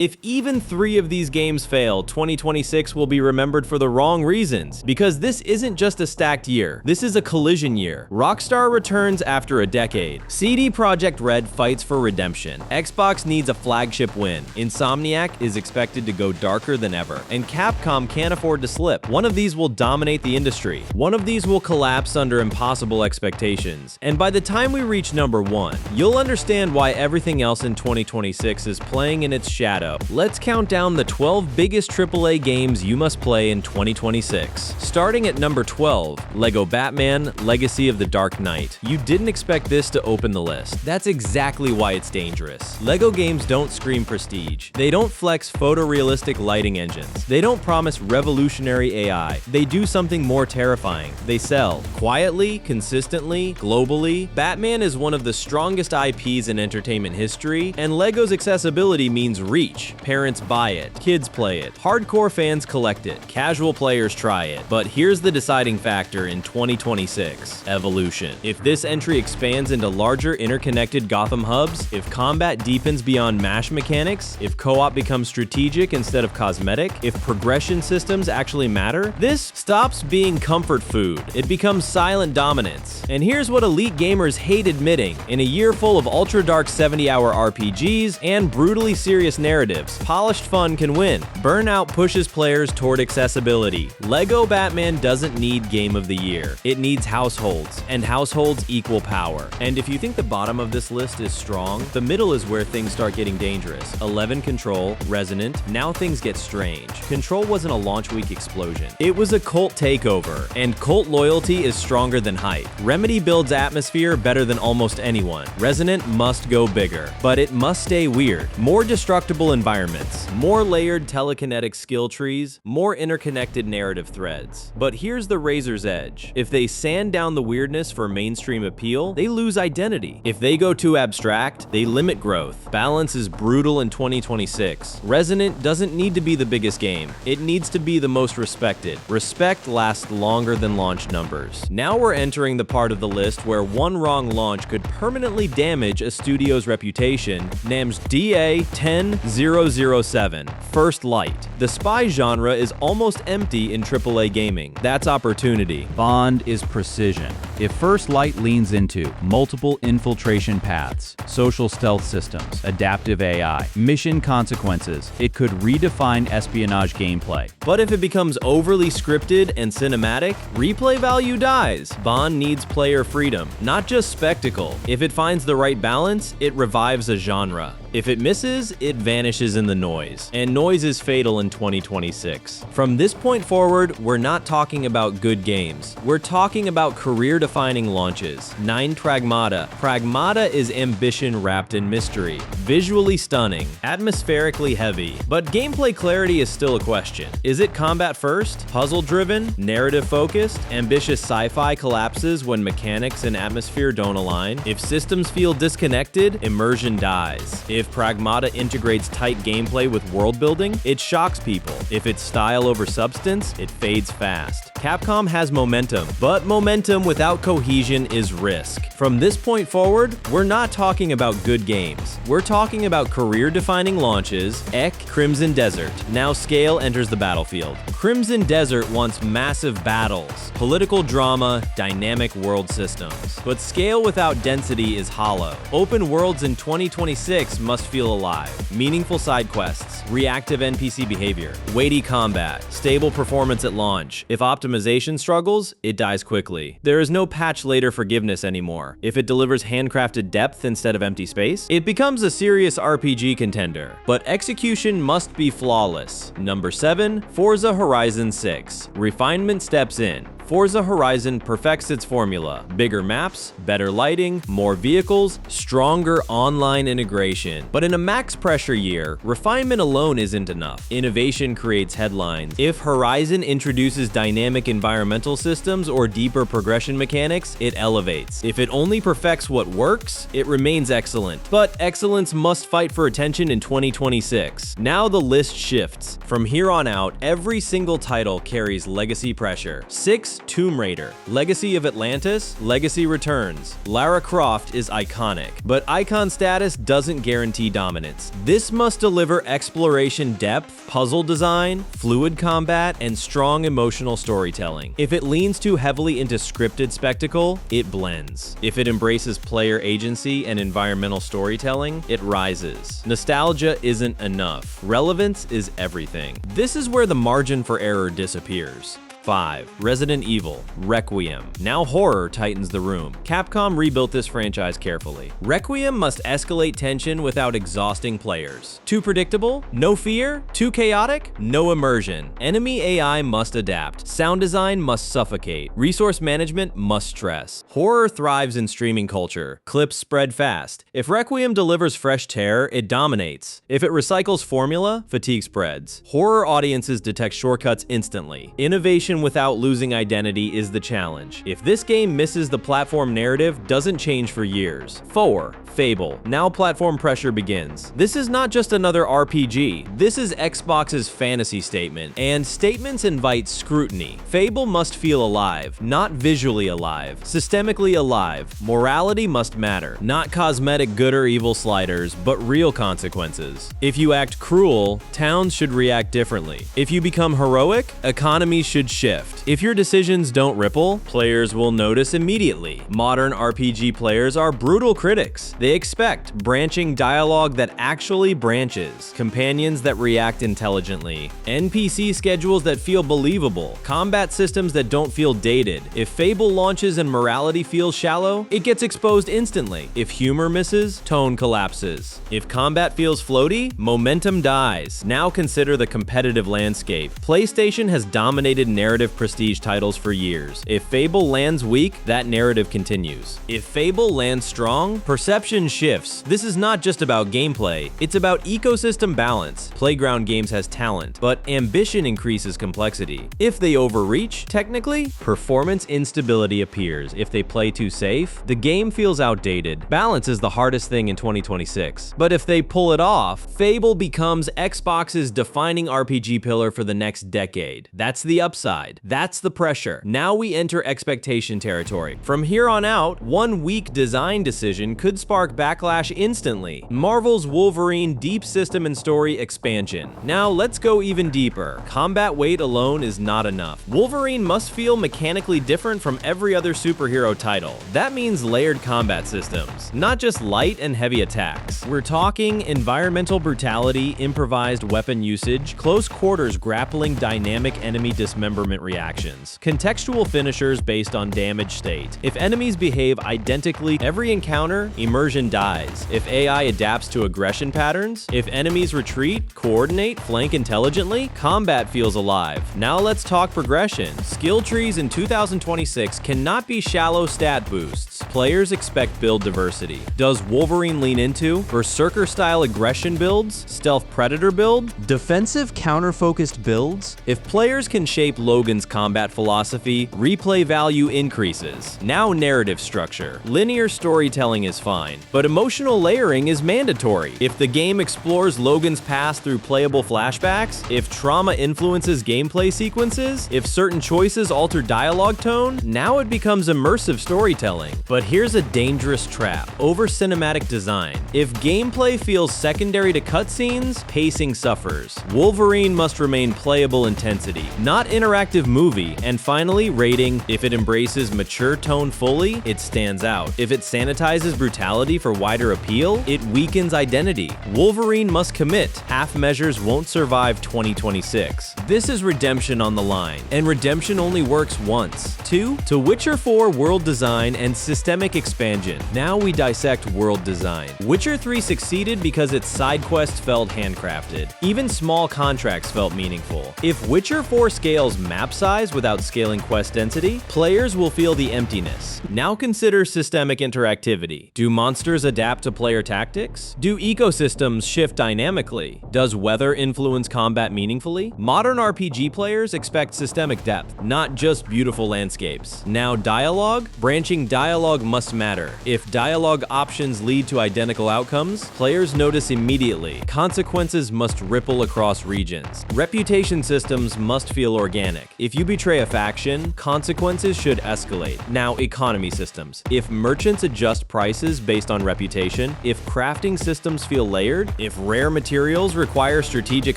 If even 3 of these games fail, 2026 will be remembered for the wrong reasons, because this isn't just a stacked year, this is a collision year. Rockstar returns after a decade. CD Projekt Red fights for redemption. Xbox needs a flagship win. Insomniac is expected to go darker than ever, and Capcom can't afford to slip. One of these will dominate the industry. One of these will collapse under impossible expectations. And by the time we reach number 1, you'll understand why everything else in 2026 is playing in its shadow. Let's count down the 12 biggest AAA games you must play in 2026. Starting at number 12, LEGO Batman: Legacy of the Dark Knight. You didn't expect this to open the list. That's exactly why it's dangerous. LEGO games don't scream prestige. They don't flex photorealistic lighting engines. They don't promise revolutionary AI. They do something more terrifying. They sell. Quietly, consistently, globally. Batman is one of the strongest IPs in entertainment history, and LEGO's accessibility means reach. Parents buy it, kids play it, hardcore fans collect it, casual players try it. But here's the deciding factor in 2026: evolution. If this entry expands into larger interconnected Gotham hubs, if combat deepens beyond mash mechanics, if co-op becomes strategic instead of cosmetic, if progression systems actually matter, this stops being comfort food. It becomes silent dominance. And here's what elite gamers hate admitting: in a year full of ultra-dark 70-hour RPGs and brutally serious narratives, polished fun can win. Burnout pushes players toward accessibility. LEGO Batman doesn't need Game of the Year. It needs households, and households equal power. And if you think the bottom of this list is strong, the middle is where things start getting dangerous. 11 Control, Resonant, now things get strange. Control wasn't a launch week explosion. It was a cult takeover, and cult loyalty is stronger than hype. Remedy builds atmosphere better than almost anyone. Resonant must go bigger, but it must stay weird. More destructible environments, more layered telekinetic skill trees, more interconnected narrative threads. But here's the razor's edge. If they sand down the weirdness for mainstream appeal, they lose identity. If they go too abstract, they limit growth. Balance is brutal in 2026. Resonant doesn't need to be the biggest game. It needs to be the most respected. Respect lasts longer than launch numbers. Now we're entering the part of the list where one wrong launch could permanently damage a studio's reputation. Nam's DA10007, First Light. The spy genre is almost empty in AAA gaming. That's opportunity. Bond is precision. If First Light leans into multiple infiltration paths, social stealth systems, adaptive AI, mission consequences, it could redefine espionage gameplay. But if it becomes overly scripted and cinematic, replay value dies. Bond needs player freedom, not just spectacle. If it finds the right balance, it revives a genre. If it misses, it vanishes in the noise. And noise is fatal in 2026. From this point forward, we're not talking about good games. We're talking about career-defining launches. 9 Pragmata. Pragmata is ambition wrapped in mystery. Visually stunning, atmospherically heavy, but gameplay clarity is still a question. Is it combat first, puzzle-driven, narrative-focused? Ambitious sci-fi collapses when mechanics and atmosphere don't align. If systems feel disconnected, immersion dies. If Pragmata integrates tight gameplay with world building, it shocks people. If it's style over substance, it fades fast. Capcom has momentum, but momentum without cohesion is risk. From this point forward, we're not talking about good games. We're talking about career-defining launches. Crimson Desert. Now scale enters the battlefield. Crimson Desert wants massive battles, political drama, dynamic world systems. But scale without density is hollow. Open worlds in 2026 must feel alive. Meaningful side quests, reactive NPC behavior, weighty combat, stable performance at launch. If optimization struggles, it dies quickly. There is no patch later forgiveness anymore. If it delivers handcrafted depth instead of empty space, it becomes a serious RPG contender. But execution must be flawless. Number 7, Forza Horizon 6. Refinement steps in. Forza Horizon perfects its formula. Bigger maps, better lighting, more vehicles, stronger online integration. But in a max pressure year, refinement alone isn't enough. Innovation creates headlines. If Horizon introduces dynamic environmental systems or deeper progression mechanics, it elevates. If it only perfects what works, it remains excellent. But excellence must fight for attention in 2026. Now the list shifts. From here on out, every single title carries legacy pressure. 6 Tomb Raider. Legacy of Atlantis, Legacy returns. Lara Croft is iconic, but icon status doesn't guarantee dominance. This must deliver exploration depth, puzzle design, fluid combat, and strong emotional storytelling. If it leans too heavily into scripted spectacle, it blends. If it embraces player agency and environmental storytelling, it rises. Nostalgia isn't enough. Relevance is everything. This is where the margin for error disappears. 5. Resident Evil Requiem. Now horror tightens the room. Capcom rebuilt this franchise carefully. Requiem must escalate tension without exhausting players. Too predictable? No fear? Too chaotic? No immersion. Enemy AI must adapt. Sound design must suffocate. Resource management must stress. Horror thrives in streaming culture. Clips spread fast. If Requiem delivers fresh terror, it dominates. If it recycles formula, fatigue spreads. Horror audiences detect shortcuts instantly. Innovation without losing identity is the challenge. If this game misses the platform narrative, doesn't change for years. 4. Fable. Now platform pressure begins. This is not just another RPG. This is Xbox's fantasy statement, and statements invite scrutiny. Fable must feel alive, not visually alive, systemically alive. Morality must matter, not cosmetic good or evil sliders, but real consequences. If you act cruel, towns should react differently. If you become heroic, economies should shift. If your decisions don't ripple, players will notice immediately. Modern RPG players are brutal critics. They expect branching dialogue that actually branches, companions that react intelligently, NPC schedules that feel believable, combat systems that don't feel dated. If Fable launches and morality feels shallow, it gets exposed instantly. If humor misses, tone collapses. If combat feels floaty, momentum dies. Now consider the competitive landscape. PlayStation has dominated narrative prestige titles for years. If Fable lands weak, that narrative continues. If Fable lands strong, perception shifts. This is not just about gameplay, it's about ecosystem balance. Playground Games has talent, but ambition increases complexity. If they overreach, technically, performance instability appears. If they play too safe, the game feels outdated. Balance is the hardest thing in 2026. But if they pull it off, Fable becomes Xbox's defining RPG pillar for the next decade. That's the upside. That's the pressure. Now we enter expectation territory. From here on out, one weak design decision could spark backlash instantly. Marvel's Wolverine deep system and story expansion. Now let's go even deeper. Combat weight alone is not enough. Wolverine must feel mechanically different from every other superhero title. That means layered combat systems, not just light and heavy attacks. We're talking environmental brutality, improvised weapon usage, close quarters grappling, dynamic enemy dismemberment reactions, contextual finishers based on damage state. If enemies behave identically every encounter, immersion dies. If AI adapts to aggression patterns, if enemies retreat, coordinate, flank intelligently, combat feels alive. Now let's talk progression. Skill trees in 2026 cannot be shallow stat boosts. Players expect build diversity. Does Wolverine lean into Berserker-style aggression builds, stealth predator build, defensive counter-focused builds? If players can shape Logan's combat philosophy, replay value increases. Now narrative structure. Linear storytelling is fine, but emotional layering is mandatory. If the game explores Logan's past through playable flashbacks, if trauma influences gameplay sequences, if certain choices alter dialogue tone, now it becomes immersive storytelling. But here's a dangerous trap: over cinematic design. If gameplay feels secondary to cutscenes, pacing suffers. Wolverine must remain playable intensity, not interactive movie. And finally, rating. If it embraces mature tone fully, it stands out. If it sanitizes brutality for wider appeal, it weakens identity. Wolverine must commit. Half measures won't survive 2026. This is redemption on the line, and redemption only works once. 2. To Witcher 4 world design and systemic expansion. Now we dissect world design. Witcher 3 succeeded because its side quests felt handcrafted. Even small contracts felt meaningful. If Witcher 4 scales map size without scaling quest density, players will feel the emptiness. Now consider systemic interactivity. Do monsters adapt to player tactics? Do ecosystems shift dynamically? Does weather influence combat meaningfully? Modern RPG players expect systemic depth, not just beautiful landscapes. Now dialogue? Branching dialogue must matter. If dialogue options lead to identical outcomes, players notice immediately. Consequences must ripple across regions. Reputation systems must feel organic. mechanic. If you betray a faction, consequences should escalate. Now, economy systems. If merchants adjust prices based on reputation, if crafting systems feel layered, if rare materials require strategic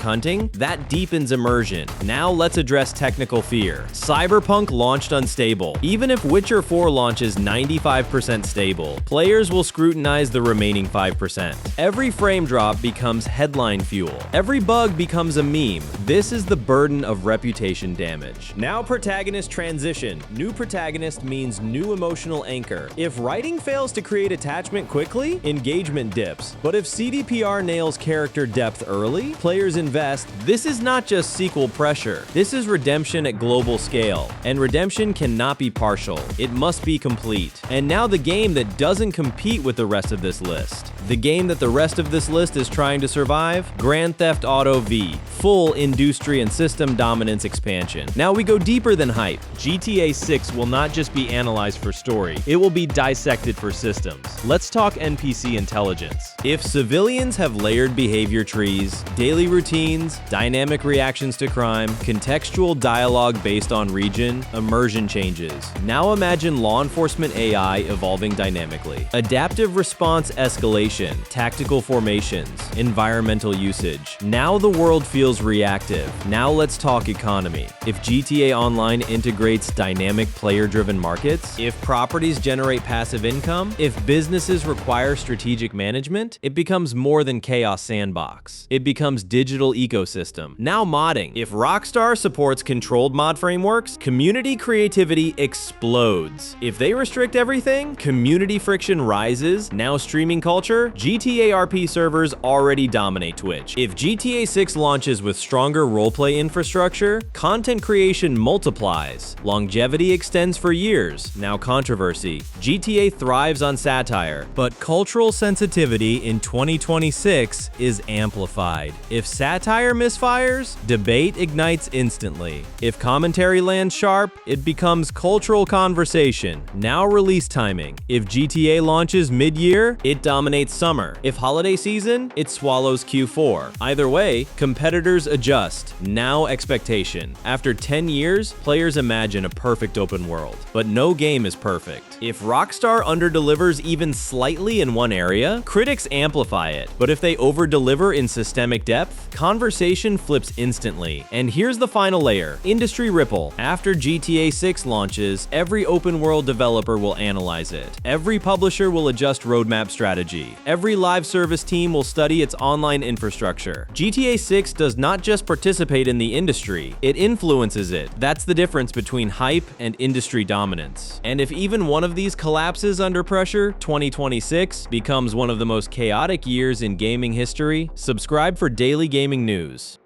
hunting, that deepens immersion. Now let's address technical fear. Cyberpunk launched unstable. Even if Witcher 4 launches 95% stable, players will scrutinize the remaining 5%. Every frame drop becomes headline fuel. Every bug becomes a meme. This is the burden of reputation damage. Now protagonist transition. New protagonist means new emotional anchor. If writing fails to create attachment quickly, engagement dips. But if CDPR nails character depth early, players invest. This is not just sequel pressure. This is redemption at global scale. And redemption cannot be partial. It must be complete. And now the game that doesn't compete with the rest of this list. The game that the rest of this list is trying to survive? Grand Theft Auto V. Full industry and system dominance expansion. Now we go deeper than hype. GTA 6 will not just be analyzed for story, it will be dissected for systems. Let's talk NPC intelligence. If civilians have layered behavior trees, daily routines, dynamic reactions to crime, contextual dialogue based on region, immersion changes. Now imagine law enforcement AI evolving dynamically. Adaptive response escalation, tactical formations, environmental usage. Now the world feels reactive. Now let's talk economy. If GTA Online integrates dynamic player-driven markets, if properties generate passive income, if businesses require strategic management, it becomes more than chaos sandbox. It becomes digital ecosystem. Now modding. If Rockstar supports controlled mod frameworks, community creativity explodes. If they restrict everything, community friction rises. Now streaming culture, GTA RP servers already dominate Twitch. If GTA 6 launches with stronger roleplay infrastructure, content creation multiplies. Longevity extends for years. Now controversy. GTA thrives on satire, but cultural sensitivity in 2026 is amplified. If satire misfires, debate ignites instantly. If commentary lands sharp, it becomes cultural conversation. Now release timing. If GTA launches mid-year, it dominates summer. If holiday season, it swallows Q4. Either way, competitors adjust. Now expectation. After 10 years, players imagine a perfect open world. But no game is perfect. If Rockstar underdelivers even slightly in one area, critics amplify it. But if they overdeliver in systemic depth, conversation flips instantly. And here's the final layer. Industry ripple. After GTA 6 launches, every open world developer will analyze it. Every publisher will adjust roadmap strategy. Every live service team will study its online infrastructure. GTA 6 does not just participate in the industry, it influences it. That's the difference between hype and industry dominance. And if even one of these collapses under pressure, 2026 becomes one of the most chaotic years in gaming history. Subscribe for daily gaming news.